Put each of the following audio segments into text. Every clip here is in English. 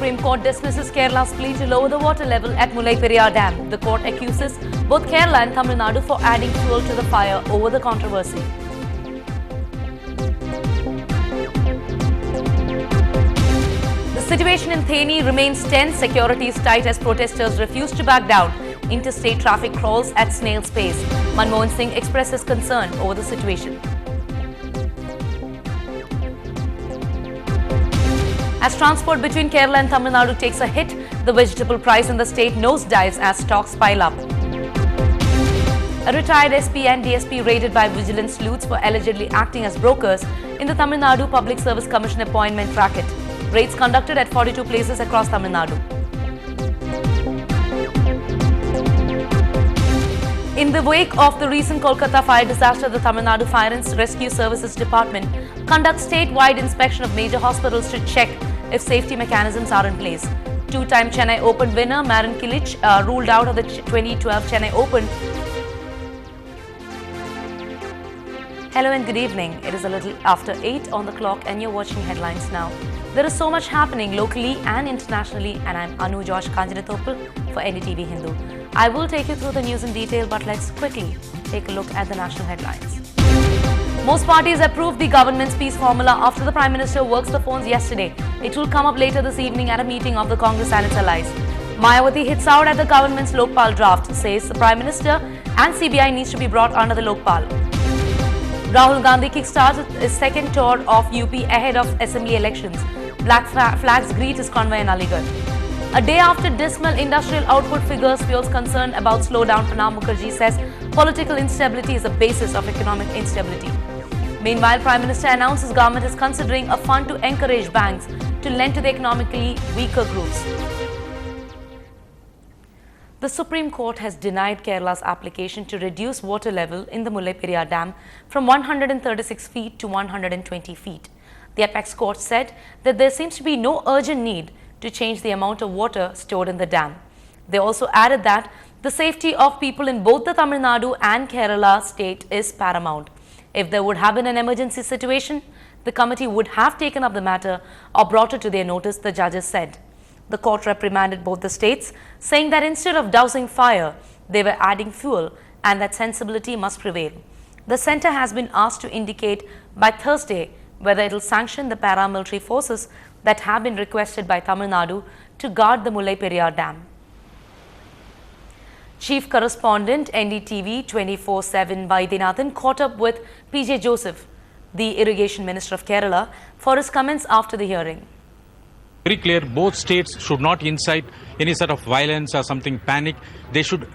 Supreme Court dismisses Kerala's plea to lower the water level at Mullaipperiyar Dam. The court accuses both Kerala and Tamil Nadu for adding fuel to the fire over the controversy. The situation in Theni remains tense. Security is tight as protesters refuse to back down. Interstate traffic crawls at snail's pace. Manmohan Singh expresses concern over the situation. As transport between Kerala and Tamil Nadu takes a hit, the vegetable price in the state nosedives as stocks pile up. A retired SP and DSP raided by vigilance sleuths for allegedly acting as brokers in the Tamil Nadu Public Service Commission appointment racket. Raids conducted at 42 places across Tamil Nadu. In the wake of the recent Kolkata fire disaster, the Tamil Nadu Fire and Rescue Services Department conducts statewide inspection of major hospitals to check if safety mechanisms are in place. Two-time Chennai Open winner Marin Cilic ruled out of the 2012 Chennai Open. Hello and good evening. It is a little after 8 on the clock and you're watching Headlines Now. There is so much happening locally and internationally, and I'm Anu Josh Kanjanathopal for NDTV Hindu. I will take you through the news in detail, but let's quickly take a look at the national headlines. Most parties approved the government's peace formula after the Prime Minister works the phones yesterday. It will come up later this evening at a meeting of the Congress and its allies. Mayawati hits out at the government's Lokpal draft, says the Prime Minister and CBI needs to be brought under the Lokpal. Rahul Gandhi kickstarted his second tour of UP ahead of assembly elections. Black flags greet his convoy in Aligarh. A day after dismal industrial output figures fuels concern about slowdown, Pranab Mukherjee says political instability is the basis of economic instability. Meanwhile, Prime Minister announces government is considering a fund to encourage banks to lend to the economically weaker groups. The Supreme Court has denied Kerala's application to reduce water level in the Mullaipperiyar Dam from 136 feet to 120 feet. The apex court said that there seems to be no urgent need to change the amount of water stored in the dam. They also added that the safety of people in both the Tamil Nadu and Kerala state is paramount. If there would have been an emergency situation, the committee would have taken up the matter or brought it to their notice, the judges said. The court reprimanded both the states, saying that instead of dousing fire, they were adding fuel and that sensibility must prevail. The centre has been asked to indicate by Thursday whether it will sanction the paramilitary forces that have been requested by Tamil Nadu to guard the Mullaipperiyar Dam. Chief Correspondent NDTV 24/7 Vaidyanathan caught up with PJ Joseph, the Irrigation Minister of Kerala, for his comments after the hearing. Very clear, both states should not incite any sort of violence or something panic. They should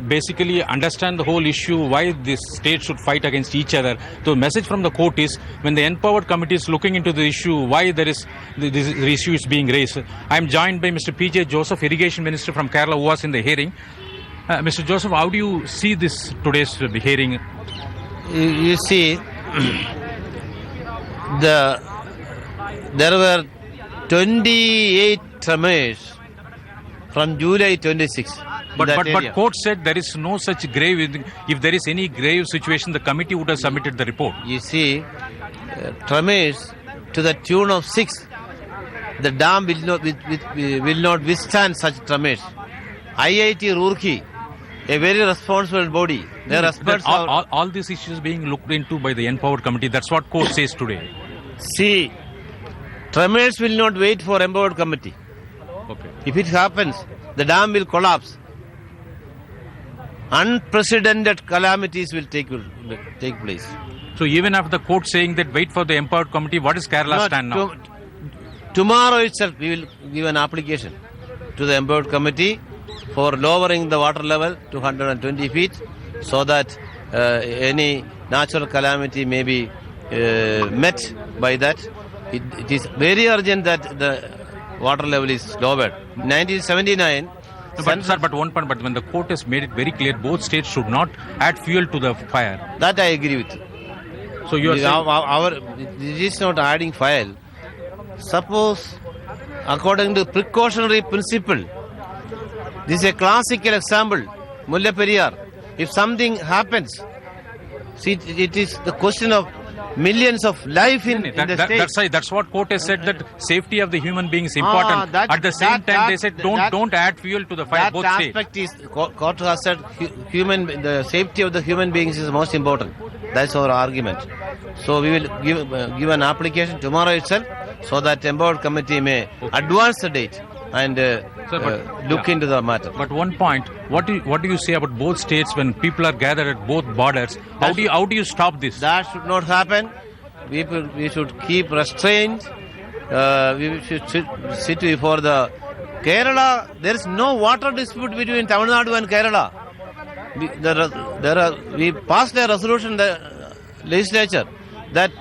basically understand the whole issue, why this state should fight against each other. The message from the court is, when the empowered committee is looking into the issue, why there is this issue is being raised. I am joined by Mr. PJ Joseph, Irrigation Minister from Kerala, who was in the hearing. Mr. Joseph, how do you see this today's hearing? You see, there were 28 tremors from July 26. But court said there is no such grave. If there is any grave situation, the committee would have submitted the report. You see, tremors to the tune of 6. The dam will not withstand such tremors. IIT Roorkee, a very responsible body. Their experts all these issues being looked into by the empowered committee. That's what court says today. See, tremors will not wait for empowered committee. Okay. If it happens, the dam will collapse. Unprecedented calamities will take place. So even after the court saying that wait for the empowered committee, what is Kerala stand now? Tomorrow itself we will give an application to the empowered committee for lowering the water level to 120 feet so that any natural calamity may be met by that. It is very urgent that the water level is lowered. 1979. But when the court has made it very clear, both states should not add fuel to the fire. That I agree with you. So you are saying it is not adding fire. Suppose, according to precautionary principle, this is a classical example, Mullaipperiyar. If something happens, see, it is the question of millions of life in the state. That's what court has said, that safety of the human being is important. At the same time, they said don't add fuel to the fire. That both aspect is court has said the safety of the human beings is most important. That's our argument. So we will give an application tomorrow itself, so that empowered committee may advance the date and look into the matter. But one point, what do you say about both states when people are gathered at both borders? How do you stop this? That should not happen. We should keep restrained. We should sit before the Kerala. There is no water dispute between Tamil Nadu and Kerala. We passed a resolution in the legislature that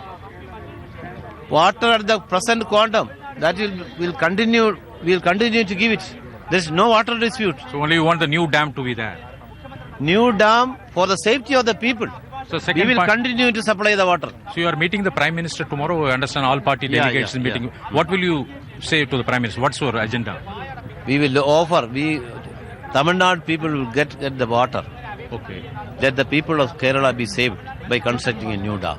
water at the present quantum, that will continue. We will continue to give it. There is no water dispute. So only you want the new dam to be there. New dam for the safety of the people. So we will continue to supply the water. So you are meeting the Prime Minister tomorrow. I understand all party delegates meeting. Yeah. What will you say to the Prime Minister? What's your agenda? We will offer. Tamil Nadu people will get the water. Okay. Let the people of Kerala be saved by constructing a new dam.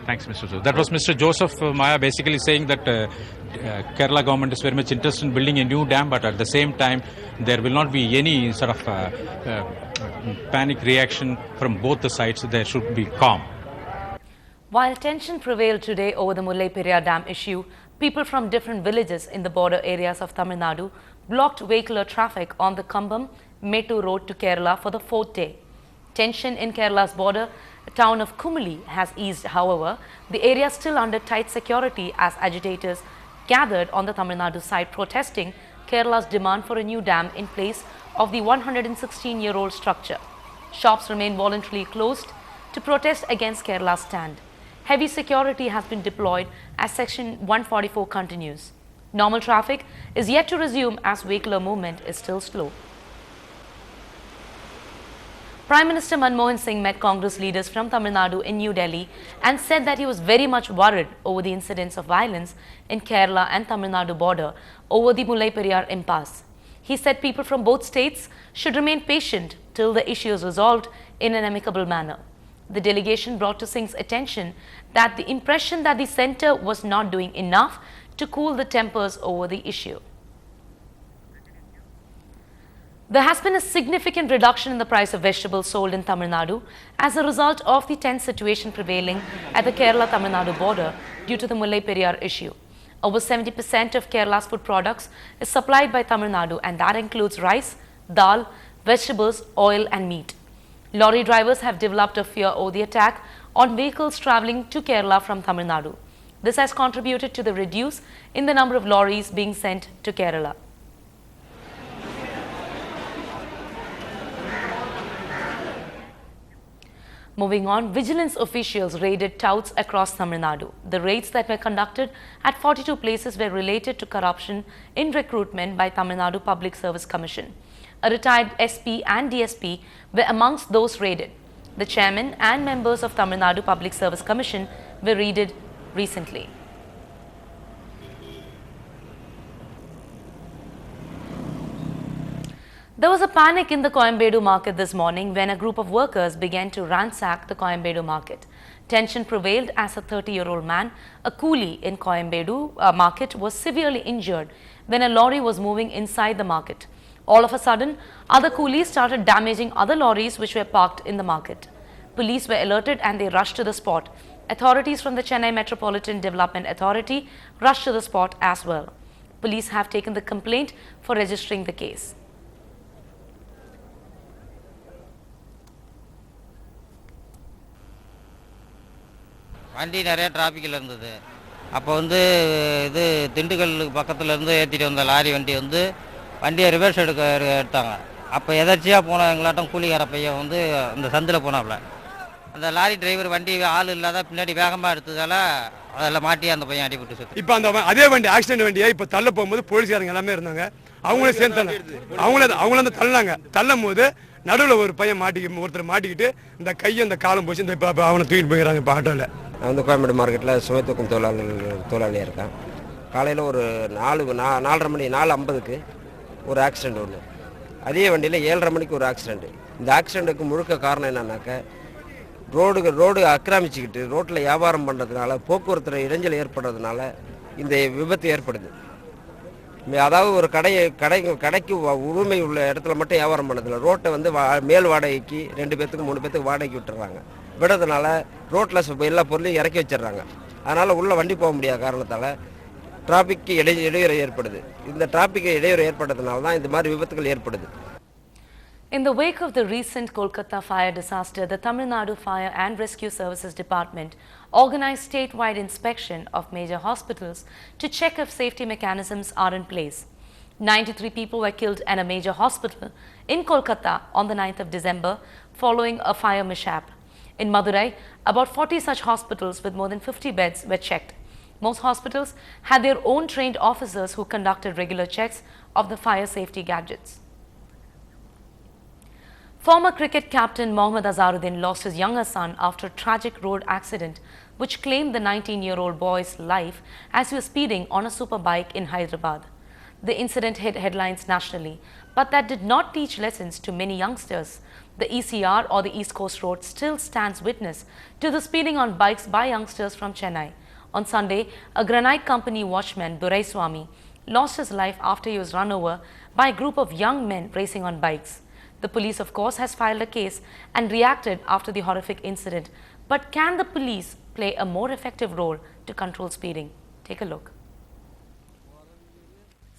Thanks, Mr. Joseph. That was Mr. Joseph Maya basically saying that Kerala government is very much interested in building a new dam, but at the same time there will not be any sort of panic reaction from both the sides. There should be calm. While tension prevailed today over the Mullai Periyar Dam issue, people from different villages in the border areas of Tamil Nadu blocked vehicular traffic on the Kambam Mettu road to Kerala for the fourth day. Tension in Kerala's border town of Kumuli has eased, however. The area is still under tight security as agitators gathered on the Tamil Nadu side protesting Kerala's demand for a new dam in place of the 116-year-old structure. Shops remain voluntarily closed to protest against Kerala's stand. Heavy security has been deployed as Section 144 continues. Normal traffic is yet to resume as vehicular movement is still slow. Prime Minister Manmohan Singh met Congress leaders from Tamil Nadu in New Delhi and said that he was very much worried over the incidents of violence in Kerala and Tamil Nadu border over the Mullai Periyar impasse. He said people from both states should remain patient till the issue is resolved in an amicable manner. The delegation brought to Singh's attention that the impression that the centre was not doing enough to cool the tempers over the issue. There has been a significant reduction in the price of vegetables sold in Tamil Nadu as a result of the tense situation prevailing at the Kerala-Tamil Nadu border due to the Mullai Periyar issue. Over 70% of Kerala's food products is supplied by Tamil Nadu, and that includes rice, dal, vegetables, oil and meat. Lorry drivers have developed a fear over the attack on vehicles travelling to Kerala from Tamil Nadu. This has contributed to the reduce in the number of lorries being sent to Kerala. Moving on, vigilance officials raided touts across Tamil Nadu. The raids that were conducted at 42 places were related to corruption in recruitment by Tamil Nadu Public Service Commission. A retired SP and DSP were amongst those raided. The chairman and members of Tamil Nadu Public Service Commission were raided recently. There was a panic in the Coimbatore market this morning when a group of workers began to ransack the Coimbatore market. Tension prevailed as a 30-year-old man, a coolie in Coimbatore market, was severely injured when a lorry was moving inside the market. All of a sudden, other coolies started damaging other lorries which were parked in the market. Police were alerted and they rushed to the spot. Authorities from the Chennai Metropolitan Development Authority rushed to the spot as well. Police have taken the complaint for registering the case. வண்டி நிறைய டிராஃபிக்கில் இருந்தது. அப்போ இது திண்டுக்கல் பக்கத்துலேருந்து ஏற்றிட்டு வந்த lorry வண்டியை ரிவர்ஸ் எடுத்தாங்க. அப்போ எதாச்சியாக போன எங்களாட்டம் கூலிக்கார பையன் அந்த சந்தில் போனாப்புல. அந்த லாரி டிரைவர் வண்டி ஆள் இல்லாத பின்னாடி வேகமாக எடுத்ததால் அதில் மாட்டி அந்த பையன் அடிபட்டு சுற்றி. இப்போ அதே வண்டி ஆக்சிடென்ட் வண்டியை இப்போ தள்ள போகும்போது போலீஸ்காரங்க எல்லாமே இருந்தாங்க. அவங்களே சேர்ந்து அவங்கள தள்ளினாங்க. தள்ளும் போது நடுவில் ஒரு பையன் ஒருத்தர் மாட்டிக்கிட்டு இந்த கையை இந்த காலம் போச்சு. இந்த இப்போ அவனை தூக்கிட்டு போயிடறாங்க இப்போ ஆட்டோவில். நான் கோயம்பேடு மார்க்கெட்டில் சுமை தூக்கும் தொழிலாளியாக இருக்கேன். காலையில் ஒரு 4:30 மணி 4:50க்கு ஒரு ஆக்சிடெண்ட் ஒன்று. அதே வண்டியில் 7:30 மணிக்கு ஒரு ஆக்சிடெண்ட்டு. இந்த ஆக்சிடெண்ட்டுக்கு முழுக்க காரணம் என்னன்னாக்க ரோடு ஆக்கிரமிச்சுக்கிட்டு ரோட்டில் வியாபாரம் பண்ணுறதுனால போக்குவரத்தில் இடைஞ்சல் ஏற்படுறதுனால இந்த விபத்து ஏற்படுது. அதாவது ஒரு கடைக்கு உரிமை உள்ள இடத்துல மட்டும் வியாபாரம் பண்ணதில்லை, ரோட்டை வந்து மேல் வாடகைக்கு 2 பேர்த்துக்கு 3 பேர்த்துக்கு வாடகைக்கு விட்டுறாங்க. விடுறதுனால ரோட்டில் எல்லா பொருளையும் இறக்கி வச்சிடுறாங்க. அதனால் உள்ளே வண்டி போக முடியாத காரணத்தால் டிராஃபிக்கு இடையூறு ஏற்படுது. இந்த டிராஃபிக்கு இடையூறு ஏற்படுறதுனால தான் இந்த மாதிரி விபத்துகள் ஏற்படுது. In the wake of the recent Kolkata fire disaster, the Tamil Nadu Fire and Rescue Services Department organized statewide inspection of major hospitals to check if safety mechanisms are in place. 93 people were killed in a major hospital in Kolkata on the 9th of December following a fire mishap. In Madurai, about 40 such hospitals with more than 50 beds were checked. Most hospitals had their own trained officers who conducted regular checks of the fire safety gadgets. Former cricket captain Mohammad Azharuddin lost his younger son after a tragic road accident which claimed the 19-year-old boy's life as he was speeding on a superbike in Hyderabad. The incident hit headlines nationally, but that did not teach lessons to many youngsters. The ECR, or the East Coast Road, still stands witness to the speeding on bikes by youngsters from Chennai. On Sunday, a granite company watchman, Duraiswamy, lost his life after he was run over by a group of young men racing on bikes. The police, of course, has filed a case and reacted after the horrific incident. But can the police play a more effective role to control speeding? Take a look.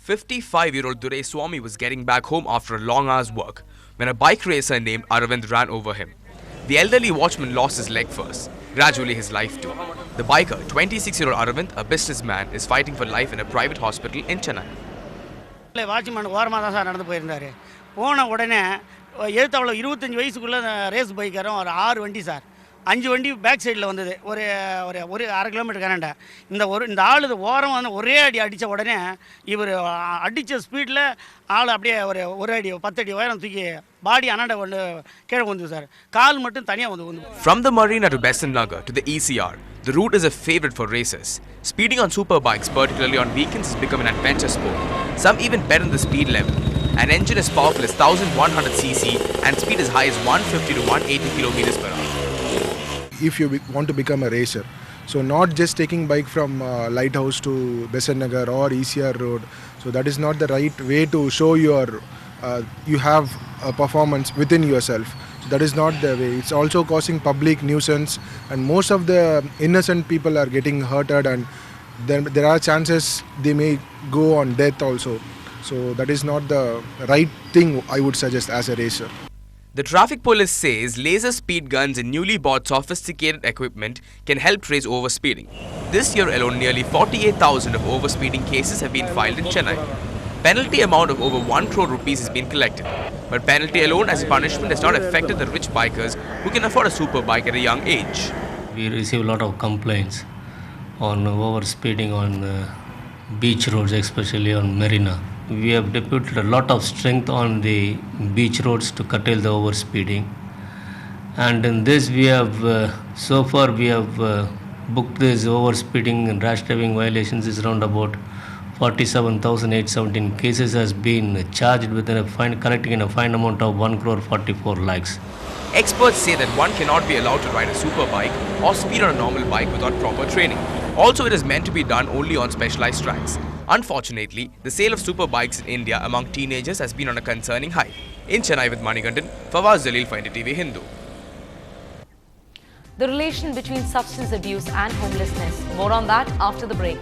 55-year-old Duraiswamy was getting back home after a long hour's work when a bike racer named Aravind ran over him. The elderly watchman lost his leg first, gradually his life too. The biker, 26-year-old Aravind, a businessman, is fighting for life in a private hospital in Chennai. Watchman ஓரமாக தான் sir நடந்து போயிருந்தார். போன உடனே எழுத்தாவில் 25 வயசுக்குள்ளே race பைக்காரும் ஒரு 6 வண்டி sir, 5 வண்டி பேக் சைடில் வந்தது, ஒரு ஒரு அரை கிலோமீட்டர் கரண்ட. இந்த ஆள் ஓரம் வந்து ஒரே அடி அடித்த உடனே இவர் அடித்த ஸ்பீடில் ஆள் அப்படியே ஒரு அடி 10 அடி உயரம் தூக்கி பாடி அண்ணாண்ட கொண்டு கீழே வந்து சார், கால் மட்டும் தனியாக வந்து. From the marina to Besant Nagar to the ECR, the route is a favorite for racers. Speeding on super bikes, particularly on weekends, has become an adventure sport. Some even bet on the speed level. An engine as powerful as 1100cc and speed as high as 150 to 180 kilometers per hour. If you want to become a racer, so not just taking bike from Lighthouse to Besant Nagar or ECR road, so that is not the right way to show you have a performance within yourself. So that is not the way. It's also causing public nuisance, and most of the innocent people are getting hurted, and there are chances they may go on death also. So that is not the right thing I would suggest as a racer. The traffic police says laser speed guns and newly bought sophisticated equipment can help trace overspeeding. This year alone, nearly 48,000 of overspeeding cases have been filed in Chennai. Penalty amount of over 1 crore rupees has been collected. But penalty alone as a punishment has not affected the rich bikers who can afford a super bike at a young age. We receive a lot of complaints on overspeeding on beach roads, especially on Marina. We have deputed a lot of strength on the beach roads to curtail the overspeeding, and in this we have so far booked this overspeeding and rash driving violations is around about 47,817 cases has been charged with a fine, collecting in a fine amount of 1 crore 44 lakhs. Experts say that one cannot be allowed to ride a super bike or speed on a normal bike without proper training. Also, it is meant to be done only on specialized tracks. Unfortunately, the sale of super bikes in India among teenagers has been on a concerning high. In Chennai with Manikandan, Fawaz Jalil for NDTV-HINDU. The relation between substance abuse and homelessness. More on that after the break.